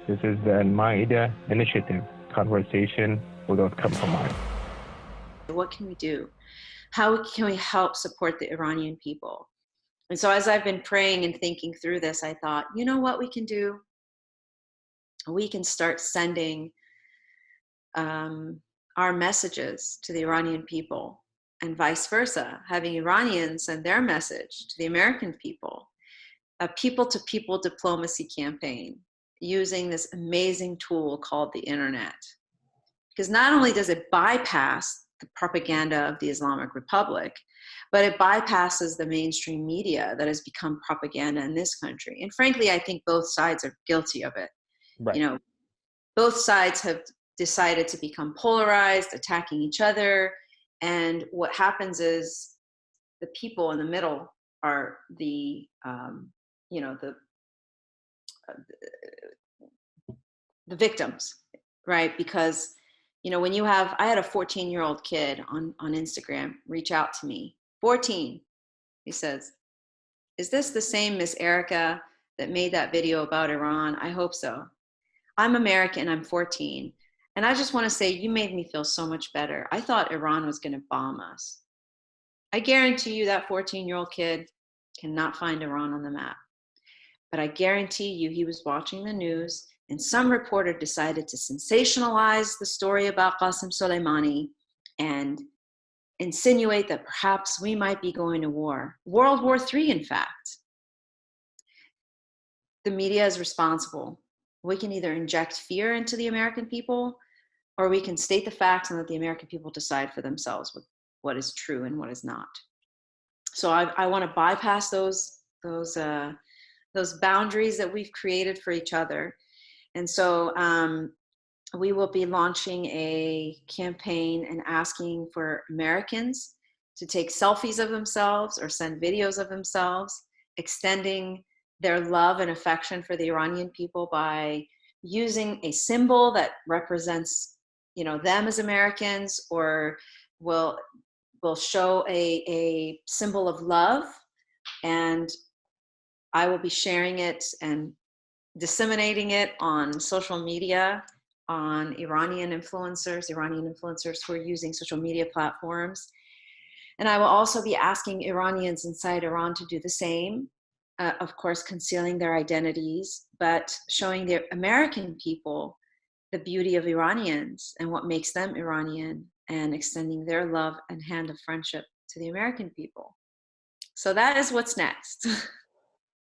This is the Al-Maida Initiative, conversation without compromise. What can we do? How can we help support the Iranian people? And so as I've been praying and thinking through this, I thought, you know what we can do? We can start sending our messages to the Iranian people and vice versa, having Iranians send their message to the American people, a people-to-people diplomacy campaign using this amazing tool called the internet. Because not only does it bypass the propaganda of the Islamic Republic, but it bypasses the mainstream media that has become propaganda in this country. And frankly, I think both sides are guilty of it. Right. You know, both sides have decided to become polarized, attacking each other. And what happens is the people in the middle are the victims, right? Because, when you have, I had a 14-year-old kid on Instagram reach out to me, 14. He says, is this the same Miss Erica that made that video about Iran? I hope so. I'm American, I'm 14. And I just want to say, you made me feel so much better. I thought Iran was going to bomb us. I guarantee you that 14-year-old kid cannot find Iran on the map. But I guarantee you he was watching the news and some reporter decided to sensationalize the story about Qasem Soleimani and insinuate that perhaps we might be going to war. World War III, in fact. The media is responsible. We can either inject fear into the American people, or we can state the facts and let the American people decide for themselves what is true and what is not. So I want to bypass those boundaries that we've created for each other. And so we will be launching a campaign and asking for Americans to take selfies of themselves or send videos of themselves, extending their love and affection for the Iranian people by using a symbol that represents, them as Americans, or will show a symbol of love. And I will be sharing it and disseminating it on social media, on Iranian influencers who are using social media platforms. And I will also be asking Iranians inside Iran to do the same, of course, concealing their identities, but showing the American people the beauty of Iranians and what makes them Iranian, and extending their love and hand of friendship to the American people. So that is what's next.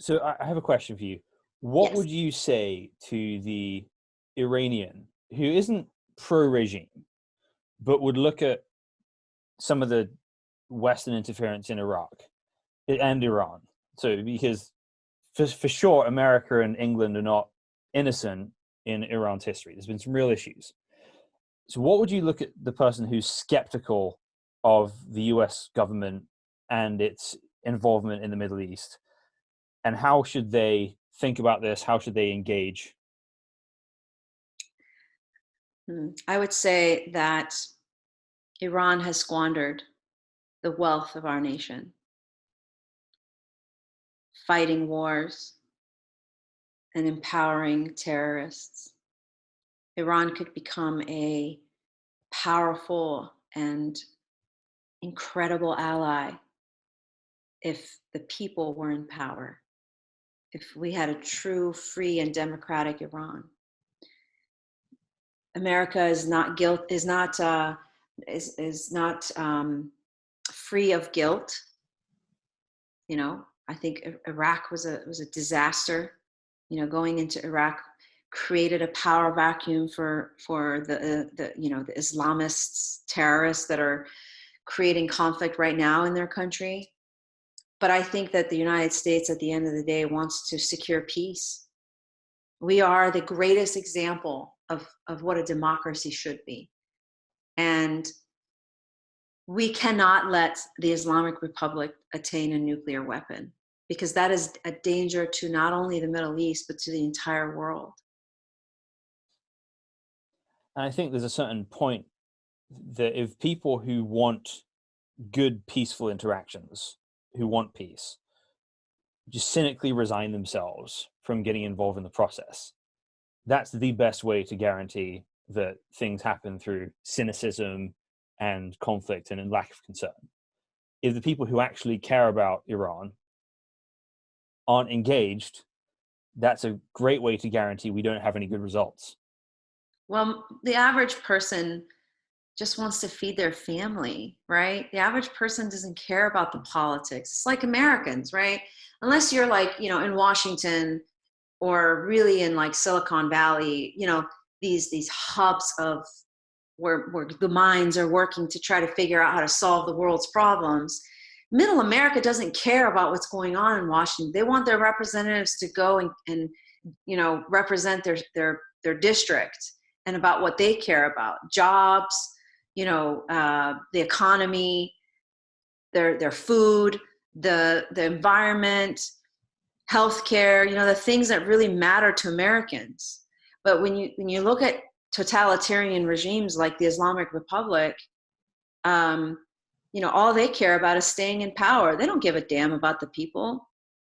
So I have a question for you. What Yes. would you say to the Iranian who isn't pro-regime, but would look at some of the Western interference in Iraq and Iran? So because for sure, America and England are not innocent in Iran's history. There's been some real issues. So what would you look at the person who's skeptical of the US government and its involvement in the Middle East? And how should they think about this? How should they engage? I would say that Iran has squandered the wealth of our nation, fighting wars and empowering terrorists. Iran could become a powerful and incredible ally if the people were in power, if we had a true, free, and democratic Iran. America is not free of guilt. I think Iraq was a disaster. Going into Iraq created a power vacuum for the Islamists, terrorists that are creating conflict right now in their country. But I think that the United States, at the end of the day, wants to secure peace. We are the greatest example of what a democracy should be. And we cannot let the Islamic Republic attain a nuclear weapon, because that is a danger to not only the Middle East, but to the entire world. And I think there's a certain point that if people who want good, peaceful interactions, who want peace, just cynically resign themselves from getting involved in the process, that's the best way to guarantee that things happen through cynicism and conflict and lack of concern. If the people who actually care about Iran aren't engaged, that's a great way to guarantee we don't have any good results. Well, the average person just wants to feed their family, right? The average person doesn't care about the politics. It's like Americans, right? Unless you're like, in Washington or really in like Silicon Valley, these hubs of where the minds are working to try to figure out how to solve the world's problems. Middle America doesn't care about what's going on in Washington. They want their representatives to go and represent their district and about what they care about: jobs, the economy, their food, the environment, healthcare, the things that really matter to Americans. But when you look at totalitarian regimes like the Islamic Republic, all they care about is staying in power. They don't give a damn about the people.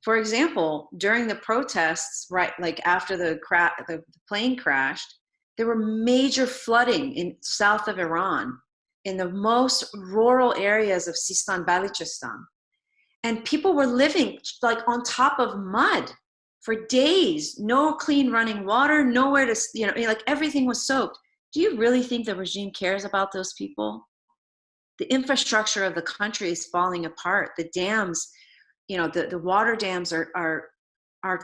For example, during the protests, right, like after the plane crashed, there were major flooding in south of Iran, in the most rural areas of Sistan Balochistan. And people were living like on top of mud for days, no clean running water, nowhere to, like everything was soaked. Do you really think the regime cares about those people? The infrastructure of the country is falling apart. The dams, the water dams are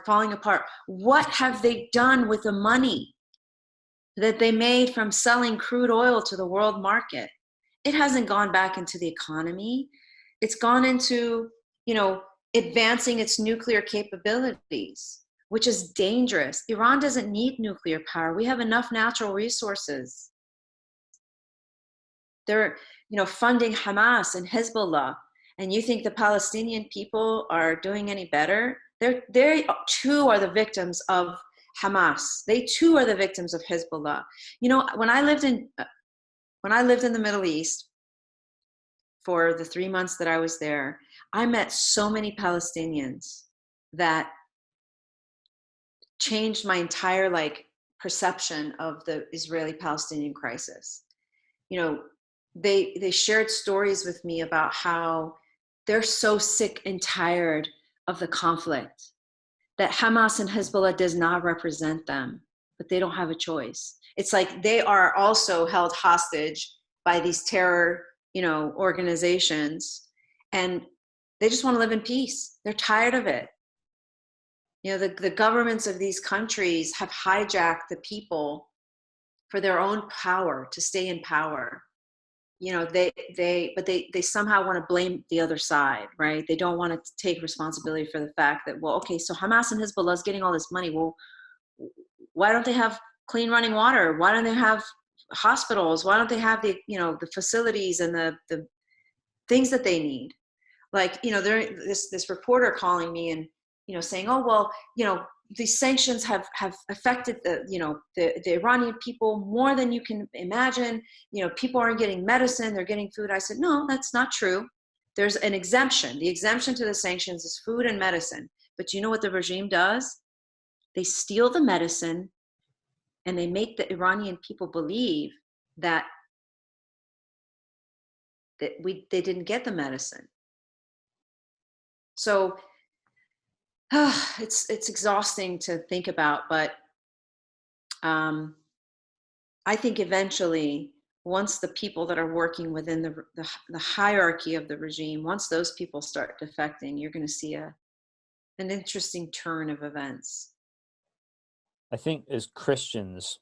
falling apart. What have they done with the money that they made from selling crude oil to the world market? It hasn't gone back into the economy. It's gone into, advancing its nuclear capabilities, which is dangerous. Iran doesn't need nuclear power. We have enough natural resources. They're, funding Hamas and Hezbollah. And you think the Palestinian people are doing any better? They too are the victims of Hamas. They too are the victims of Hezbollah. When I lived in the Middle East for the 3 months that I was there, I met so many Palestinians that changed my entire perception of the Israeli-Palestinian crisis. They shared stories with me about how they're so sick and tired of the conflict, that Hamas and Hezbollah does not represent them, but they don't have a choice. It's like they are also held hostage by these terror, organizations, and they just want to live in peace. They're tired of it. The governments of these countries have hijacked the people for their own power, to stay in power. They somehow want to blame the other side, right? They don't want to take responsibility for the fact that, well, okay, so Hamas and Hezbollah is getting all this money. Well, why don't they have clean running water? Why don't they have hospitals? Why don't they have the facilities and the things that they need? This reporter calling me and, saying, oh, well, these sanctions have affected the Iranian people more than you can imagine. People aren't getting medicine, they're getting food. I said, no, that's not true. There's an exemption. The exemption to the sanctions is food and medicine. But you know what the regime does? They steal the medicine and they make the Iranian people believe that they didn't get the medicine. So it's exhausting to think about, but I think eventually, once the people that are working within the hierarchy of the regime, once those people start defecting, you're going to see an interesting turn of events. I think as Christians,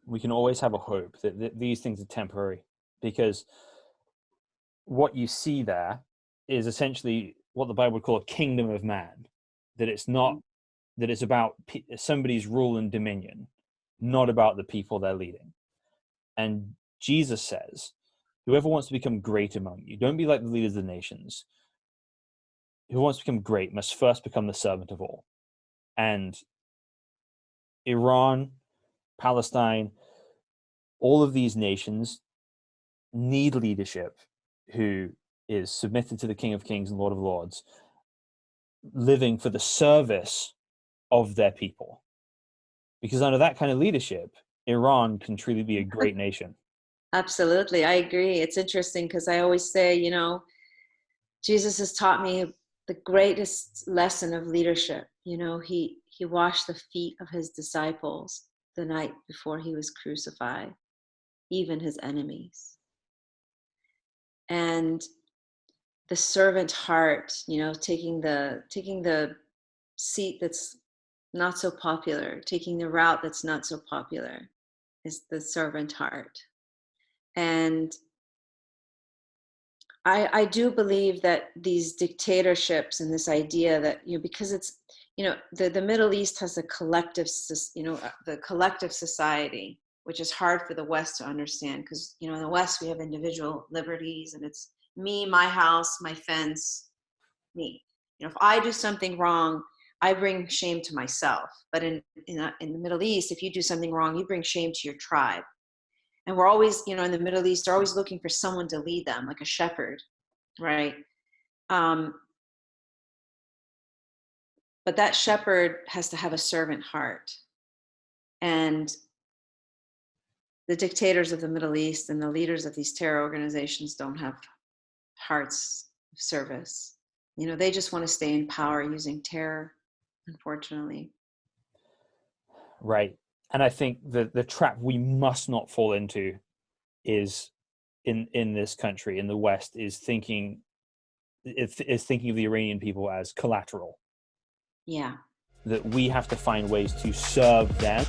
we can always have a hope that these things are temporary, because what you see there is essentially what the Bible would call a kingdom of man. That it's not, that it's about somebody's rule and dominion, not about the people they're leading. And Jesus says, whoever wants to become great among you, don't be like the leaders of the nations. Who wants to become great must first become the servant of all. And Iran, Palestine, all of these nations need leadership who is submitted to the King of Kings and Lord of Lords, living for the service of their people. because under that kind of leadership, Iran can truly be a great nation. Absolutely. I agree. It's interesting because I always say, you know, Jesus has taught me the greatest lesson of leadership. You know, he washed the feet of his disciples the night before he was crucified, even his enemies. And the servant heart, you know, taking the seat that's not so popular, taking the route that's not so popular, is the servant heart. And I do believe that these dictatorships and this idea that, you know, because it's, you know, the Middle East has a collective, you know, the collective society, which is hard for the West to understand because, you know, in the West we have individual liberties and it's me, my house, my fence, me. You know, if I do something wrong, I bring shame to myself. But in the Middle East, if you do something wrong, you bring shame to your tribe. And we're always, you know, in the Middle East, they're always looking for someone to lead them, like a shepherd, right? But that shepherd has to have a servant heart. And the dictators of the Middle East and the leaders of these terror organizations don't have hearts of service. You know, they just want to stay in power using terror, unfortunately. Right. And I think the trap we must not fall into is in this country, in the West, is thinking of the Iranian people as collateral. Yeah. That we have to find ways to serve them.